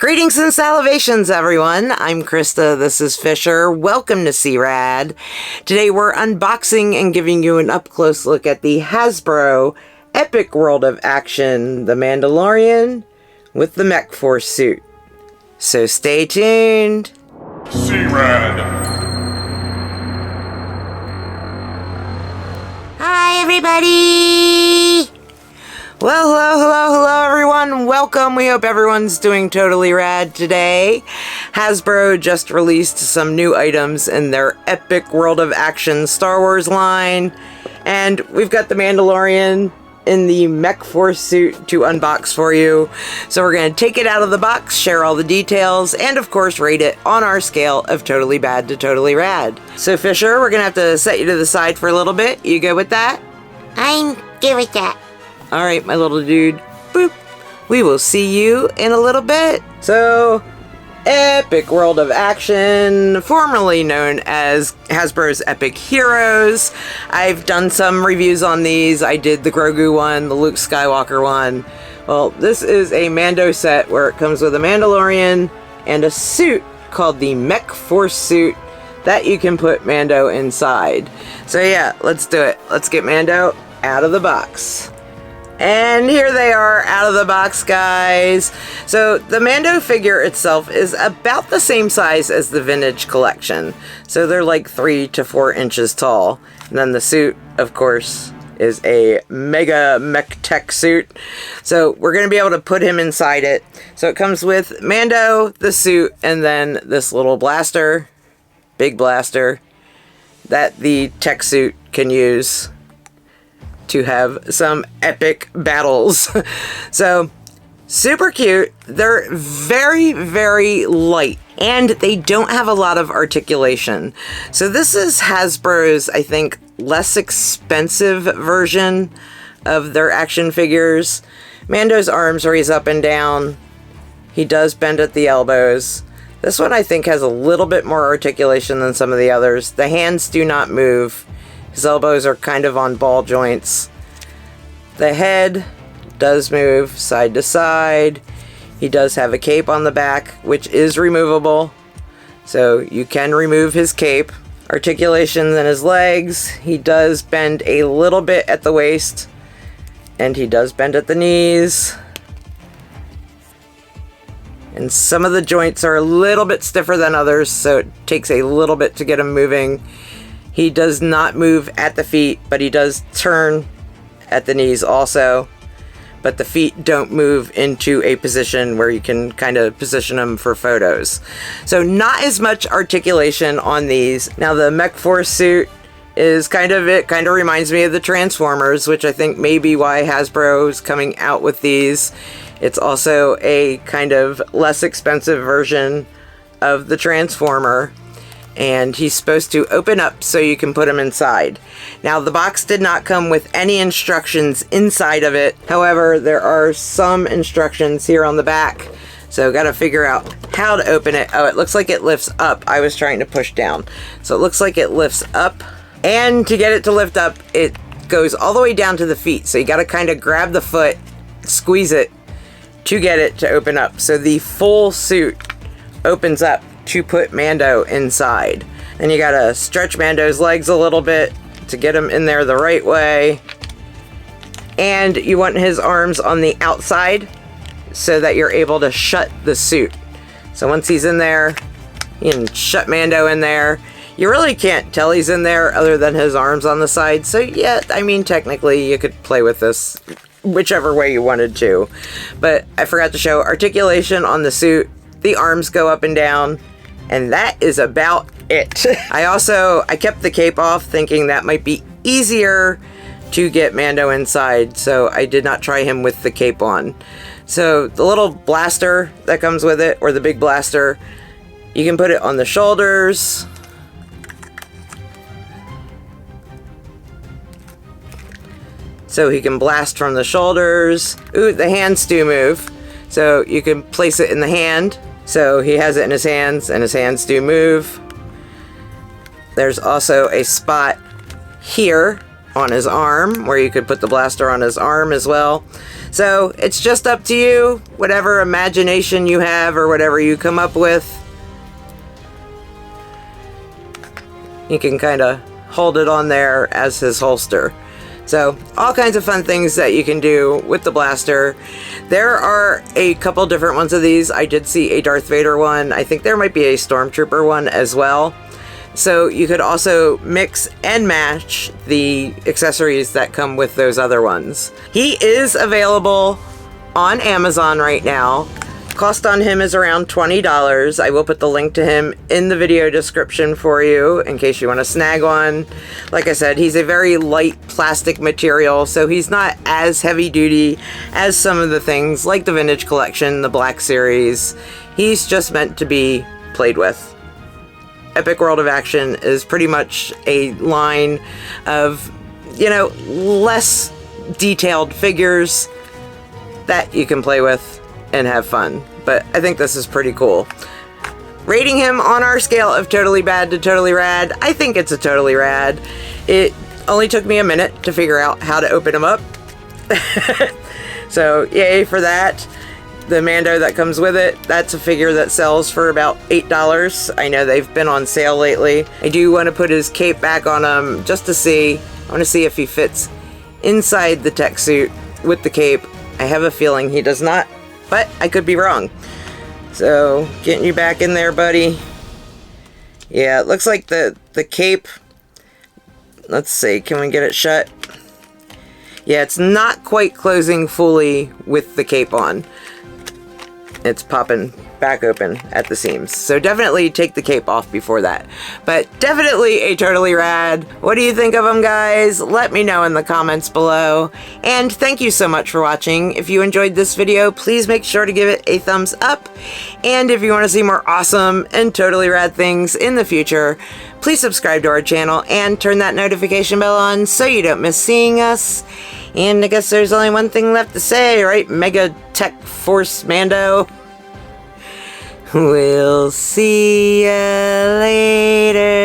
Greetings and salivations, everyone. I'm Krista. This is Fisher. Welcome to C-Rad. Today we're unboxing and giving you an up-close look at the Hasbro Epic World of Action, the Mandalorian with the Mech Force suit. So stay tuned. C-Rad. Hi, everybody. Well, hello, everyone. Welcome. We hope everyone's doing totally rad today. Hasbro just released some new items in their Epic World of Action Star Wars line. And we've got the Mandalorian in the Mech Force suit to unbox for you. So we're going to take it out of the box, share all the details, and of course rate it on our scale of totally bad to totally rad. So Fisher, we're going to have to set you to the side for a little bit. You good with that? I'm good with that. All right, my little dude. Boop. We will see you in a little bit. So, Epic World of Action, formerly known as Hasbro's Epic Heroes. I've done some reviews on these. I did the Grogu one, the Luke Skywalker one. Well, this is a Mando set where it comes with a Mandalorian and a suit called the Mech Force suit that you can put Mando inside. So yeah, let's do it. Let's get Mando out of the box. And here they are out of the box, guys. So the Mando figure itself is about the same size as the vintage collection. So they're like 3 to 4 inches tall. And then the suit, of course, is a mega mech tech suit. So we're going to be able to put him inside it. So it comes with Mando, the suit, and then this little blaster, big blaster, that the tech suit can use to have some epic battles. So, super cute. They're very, very light, and they don't have a lot of articulation. So this is Hasbro's, I think, less expensive version of their action figures. Mando's arms raise up and down. He does bend at the elbows. This one, I think, has a little bit more articulation than some of the others. The hands do not move. His elbows are kind of on ball joints. The head does move side to side. He does have a cape on the back, which is removable. So you can remove his cape. Articulations in his legs. He does bend a little bit at the waist. And he does bend at the knees. And some of the joints are a little bit stiffer than others, so it takes a little bit to get him moving. He does not move at the feet, but he does turn at the knees also. But the feet don't move into a position where you can kind of position them for photos. So not as much articulation on these. Now the Mech Force suit is kind of reminds me of the Transformers, which I think may be why Hasbro is coming out with these. It's also a kind of less expensive version of the Transformer. And he's supposed to open up so you can put him inside. Now, the box did not come with any instructions inside of it. However, there are some instructions here on the back. So, got to figure out how to open it. Oh, it looks like it lifts up. I was trying to push down. So, it looks like it lifts up. And to get it to lift up, it goes all the way down to the feet. So, you got to kind of grab the foot, squeeze it to get it to open up. So, the full suit opens up to put Mando inside. And you gotta stretch Mando's legs a little bit to get him in there the right way. And you want his arms on the outside so that you're able to shut the suit. So once he's in there, you can shut Mando in there. You really can't tell he's in there other than his arms on the side. So yeah, I mean, technically you could play with this whichever way you wanted to. But I forgot to show articulation on the suit. The arms go up and down. And that is about it. I kept the cape off thinking that might be easier to get Mando inside. So I did not try him with the cape on. So the little blaster that comes with it, or the big blaster, you can put it on the shoulders. So he can blast from the shoulders. Ooh, the hands do move. So you can place it in the hand. So he has it in his hands, and his hands do move. There's also a spot here on his arm, where you could put the blaster on his arm as well. So it's just up to you, whatever imagination you have or whatever you come up with. You can kind of hold it on there as his holster. So all kinds of fun things that you can do with the blaster. There are a couple different ones of these. I did see a Darth Vader one. I think there might be a Stormtrooper one as well. So you could also mix and match the accessories that come with those other ones. He is available on Amazon right now. Cost on him is around $20. I will put the link to him in the video description for you in case you want to snag one. Like I said, he's a very light plastic material, so he's not as heavy duty as some of the things like the Vintage Collection, the Black Series. He's just meant to be played with. Epic World of Action is pretty much a line of, you know, less detailed figures that you can play with and have fun. But I think this is pretty cool. Rating him on our scale of totally bad to totally rad, I think it's a totally rad. It only took me a minute to figure out how to open him up. So yay for that. The Mando that comes with it, that's a figure that sells for about $8. I know they've been on sale lately. I do want to put his cape back on him just to see. I want to see if he fits inside the tech suit with the cape. I have a feeling he does not, but I could be wrong. So getting you back in there, buddy. Yeah, it looks like the cape, let's see, can we get it shut? Yeah, it's not quite closing fully with the cape on. It's popping back open at the seams. So definitely take the cape off before that. But definitely a totally rad. What do you think of them, guys? Let me know in the comments below. And thank you so much for watching. If you enjoyed this video, please make sure to give it a thumbs up. And if you want to see more awesome and totally rad things in the future, please subscribe to our channel and turn that notification bell on so you don't miss seeing us. And I guess there's only one thing left to say, right? Mega Tech Force Mando. We'll see ya later.